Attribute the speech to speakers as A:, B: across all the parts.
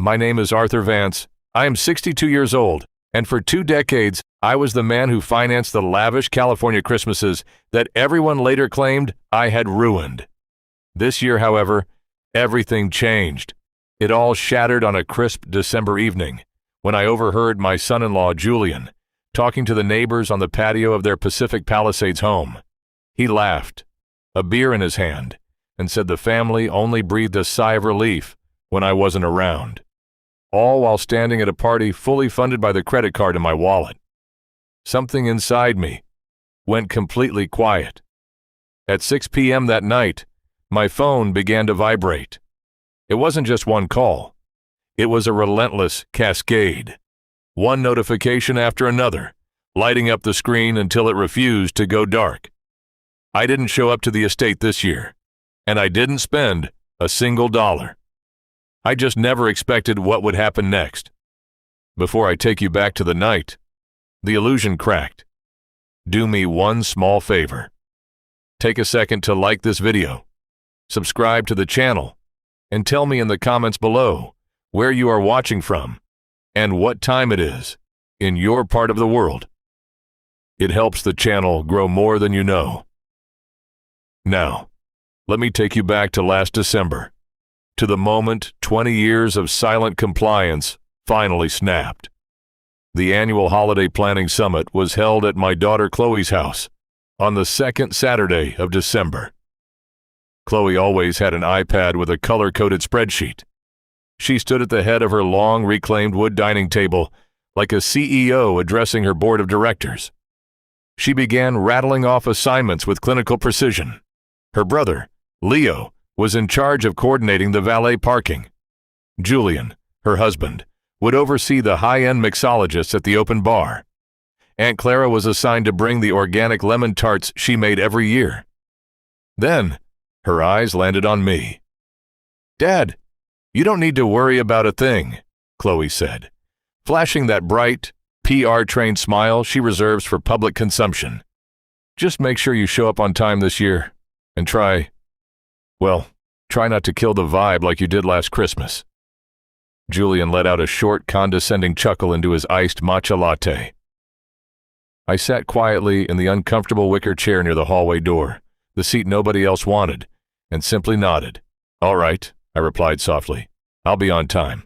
A: My name is Arthur Vance. I am 62 years old, and for 2 decades, I was the man who financed the lavish California Christmases that everyone later claimed I had ruined. This year, however, everything changed. It all shattered on a crisp December evening when I overheard my son-in-law, Julian, talking to the neighbors on the patio of their Pacific Palisades home. He laughed, a beer in his hand, and said the family only breathed a sigh of relief when I wasn't around, all while standing at a party fully funded by the credit card in my wallet. Something inside me went completely quiet. At 6 p.m. that night, my phone began to vibrate. It wasn't just one call. It was a relentless cascade. One notification after another, lighting up the screen until it refused to go dark. I didn't show up to the estate this year, and I didn't spend a single dollar. I just never expected what would happen next. Before I take you back to the night, the illusion cracked. Do me one small favor. Take a second to like this video, subscribe to the channel, and tell me in the comments below where you are watching from and what time it is in your part of the world. It helps the channel grow more than you know. Now, let me take you back to last December, to the moment 20 years of silent compliance finally snapped. The annual holiday planning summit was held at my daughter Chloe's house on the second Saturday of December. Chloe always had an iPad with a color-coded spreadsheet. She stood at the head of her long reclaimed wood dining table like a CEO addressing her board of directors. She began rattling off assignments with clinical precision. Her brother, Leo, was in charge of coordinating the valet parking. Julian, her husband, would oversee the high-end mixologists at the open bar. Aunt Clara was assigned to bring the organic lemon tarts she made every year. Then, her eyes landed on me. "Dad, you don't need to worry about a thing," Chloe said, flashing that bright, PR-trained smile she reserves for public consumption. "Just make sure you show up on time this year, and try not to kill the vibe like you did last Christmas." Julian let out a short, condescending chuckle into his iced matcha latte. I sat quietly in the uncomfortable wicker chair near the hallway door, the seat nobody else wanted, and simply nodded. "All right," I replied softly. "I'll be on time."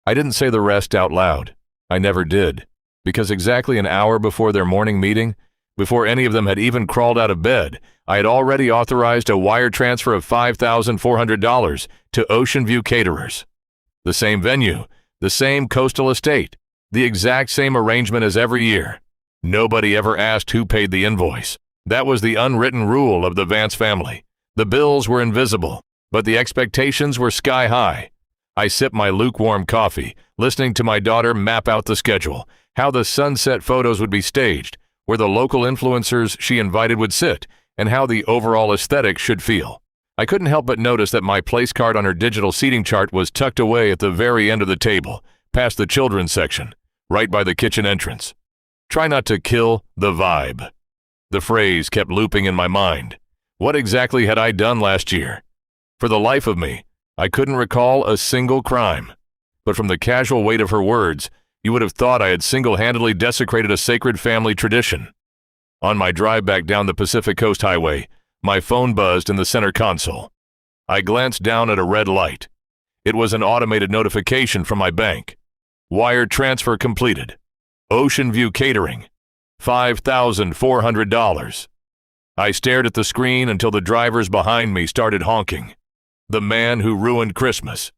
A: I didn't say the rest out loud. I never did, because exactly an hour before their morning meeting, before any of them had even crawled out of bed, I had already authorized a wire transfer of $5,400 to Ocean View Caterers. The same venue, the same coastal estate, the exact same arrangement as every year. Nobody ever asked who paid the invoice. That was the unwritten rule of the Vance family. The bills were invisible, but the expectations were sky high. I sipped my lukewarm coffee, listening to my daughter map out the schedule, how the sunset photos would be staged, where the local influencers she invited would sit, and how the overall aesthetic should feel. I couldn't help but notice that my place card on her digital seating chart was tucked away at the very end of the table, past the children's section, right by the kitchen entrance. Try not to kill the vibe. The phrase kept looping in my mind. What exactly had I done last year? For the life of me, I couldn't recall a single crime. But from the casual weight of her words, you would have thought I had single-handedly desecrated a sacred family tradition. On my drive back down the Pacific Coast Highway, my phone buzzed in the center console. I glanced down at a red light. It was an automated notification from my bank. Wire transfer completed. Ocean View Catering. $5,400. I stared at the screen until the drivers behind me started honking. The man who ruined Christmas.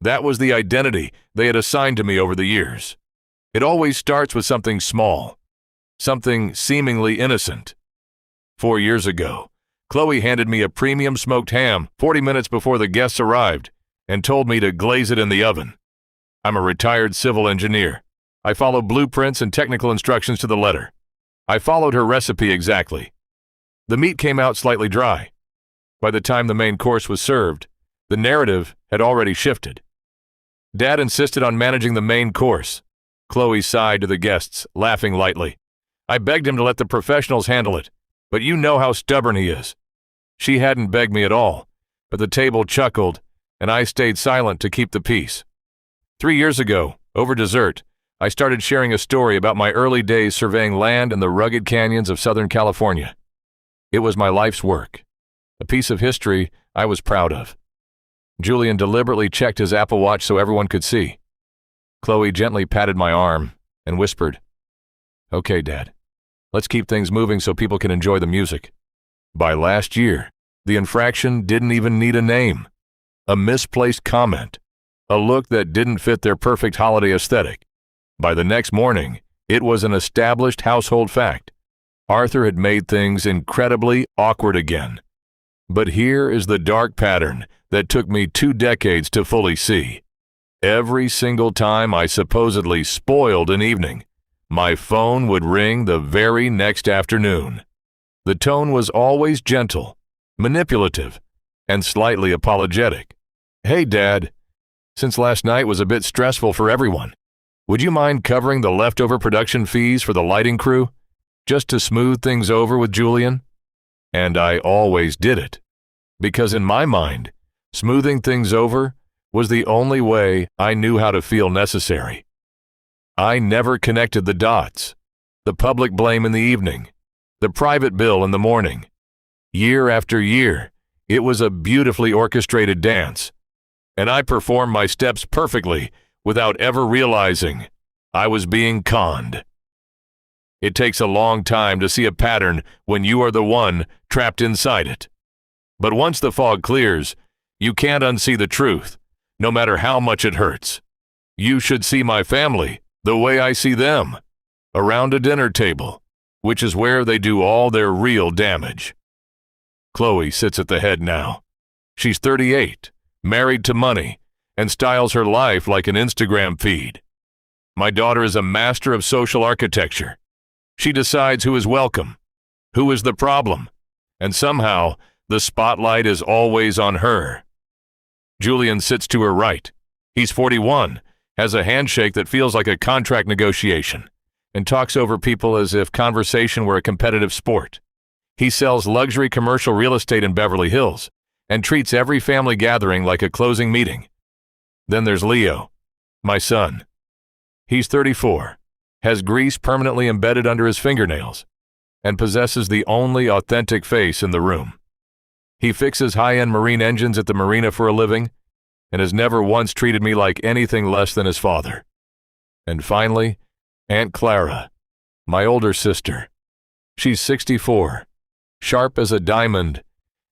A: That was the identity they had assigned to me over the years. It always starts with something small, something seemingly innocent. 4 years ago, Chloe handed me a premium smoked ham 40 minutes before the guests arrived and told me to glaze it in the oven. I'm a retired civil engineer. I follow blueprints and technical instructions to the letter. I followed her recipe exactly. The meat came out slightly dry. By the time the main course was served, the narrative had already shifted. Dad insisted on managing the main course. Chloe sighed to the guests, laughing lightly. I begged him to let the professionals handle it, but you know how stubborn he is. She hadn't begged me at all, but the table chuckled, and I stayed silent to keep the peace. 3 years ago, over dessert, I started sharing a story about my early days surveying land in the rugged canyons of Southern California. It was my life's work, a piece of history I was proud of. Julian deliberately checked his Apple Watch so everyone could see. Chloe gently patted my arm and whispered, "Okay, Dad, let's keep things moving so people can enjoy the music." By last year, the infraction didn't even need a name. A misplaced comment, a look that didn't fit their perfect holiday aesthetic. By the next morning, it was an established household fact. Arthur had made things incredibly awkward again. But here is the dark pattern that took me 2 decades to fully see. Every single time I supposedly spoiled an evening, my phone would ring the very next afternoon. The tone was always gentle, manipulative, and slightly apologetic. "Hey, Dad, since last night was a bit stressful for everyone, would you mind covering the leftover production fees for the lighting crew, just to smooth things over with Julian?" And I always did it, because in my mind, smoothing things over was the only way I knew how to feel necessary. I never connected the dots. The public blame in the evening, the private bill in the morning. Year after year, it was a beautifully orchestrated dance, and I performed my steps perfectly without ever realizing I was being conned. It takes a long time to see a pattern when you are the one trapped inside it. But once the fog clears, you can't unsee the truth, no matter how much it hurts. You should see my family the way I see them, around a dinner table, which is where they do all their real damage. Chloe sits at the head now. She's 38, married to money, and styles her life like an Instagram feed. My daughter is a master of social architecture. She decides who is welcome, who is the problem, and somehow the spotlight is always on her. Julian sits to her right. He's 41, has a handshake that feels like a contract negotiation, and talks over people as if conversation were a competitive sport. He sells luxury commercial real estate in Beverly Hills and treats every family gathering like a closing meeting. Then there's Leo, my son. He's 34, has grease permanently embedded under his fingernails, and possesses the only authentic face in the room. He fixes high-end marine engines at the marina for a living and has never once treated me like anything less than his father. And finally, Aunt Clara, my older sister. She's 64, sharp as a diamond,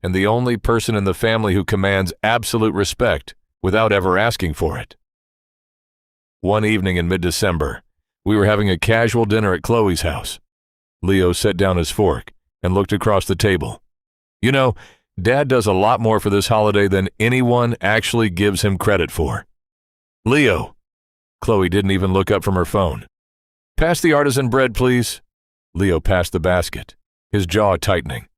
A: and the only person in the family who commands absolute respect without ever asking for it. One evening in mid-December, we were having a casual dinner at Chloe's house. Leo set down his fork and looked across the table. "You know, Dad does a lot more for this holiday than anyone actually gives him credit for." "Leo." Chloe didn't even look up from her phone. "Pass the artisan bread, please." Leo passed the basket, his jaw tightening.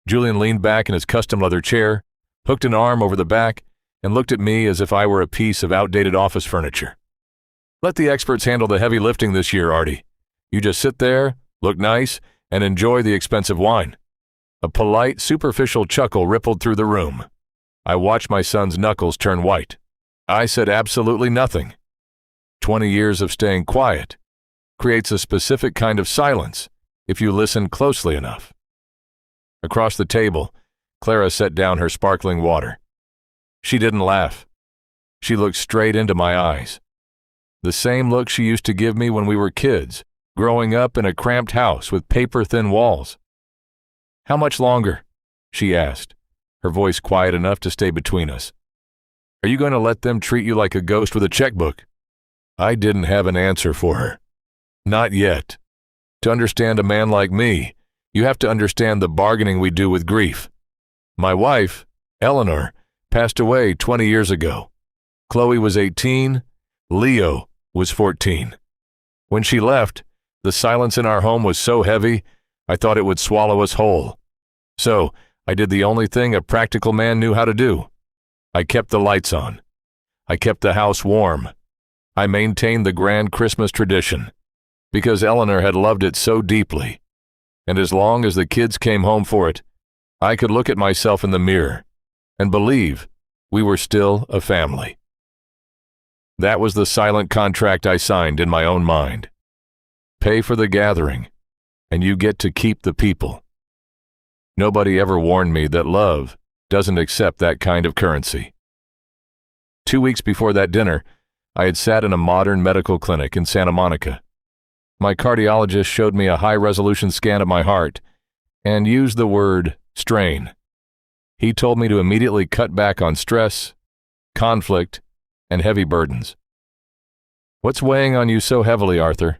A: Julian leaned back in his custom leather chair, hooked an arm over the back, and looked at me as if I were a piece of outdated office furniture. "Let the experts handle the heavy lifting this year, Artie. You just sit there, look nice, and enjoy the expensive wine." A polite, superficial chuckle rippled through the room. I watched my son's knuckles turn white. I said absolutely nothing. 20 years of staying quiet creates a specific kind of silence if you listen closely enough. Across the table, Clara set down her sparkling water. She didn't laugh. She looked straight into my eyes. The same look she used to give me when we were kids, growing up in a cramped house with paper-thin walls. "How much longer?" she asked, her voice quiet enough to stay between us. "Are you going to let them treat you like a ghost with a checkbook?" I didn't have an answer for her. Not yet. To understand a man like me, you have to understand the bargaining we do with grief. My wife, Eleanor, passed away 20 years ago. Chloe was 18, Leo was 14. When she left, the silence in our home was so heavy, I thought it would swallow us whole. So, I did the only thing a practical man knew how to do. I kept the lights on. I kept the house warm. I maintained the grand Christmas tradition, because Eleanor had loved it so deeply. And as long as the kids came home for it, I could look at myself in the mirror and believe we were still a family. That was the silent contract I signed in my own mind. Pay for the gathering, and you get to keep the people. Nobody ever warned me that love doesn't accept that kind of currency. 2 weeks before that dinner, I had sat in a modern medical clinic in Santa Monica. My cardiologist showed me a high-resolution scan of my heart and used the word strain. He told me to immediately cut back on stress, conflict, and heavy burdens. "What's weighing on you so heavily, Arthur?"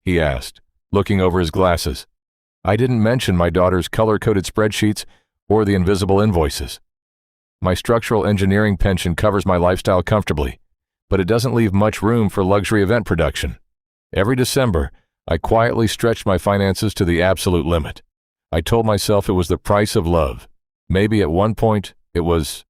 A: he asked, looking over his glasses. I didn't mention my daughter's color-coded spreadsheets or the invisible invoices. My structural engineering pension covers my lifestyle comfortably, but it doesn't leave much room for luxury event production. Every December, I quietly stretched my finances to the absolute limit. I told myself it was the price of love. Maybe at one point, it was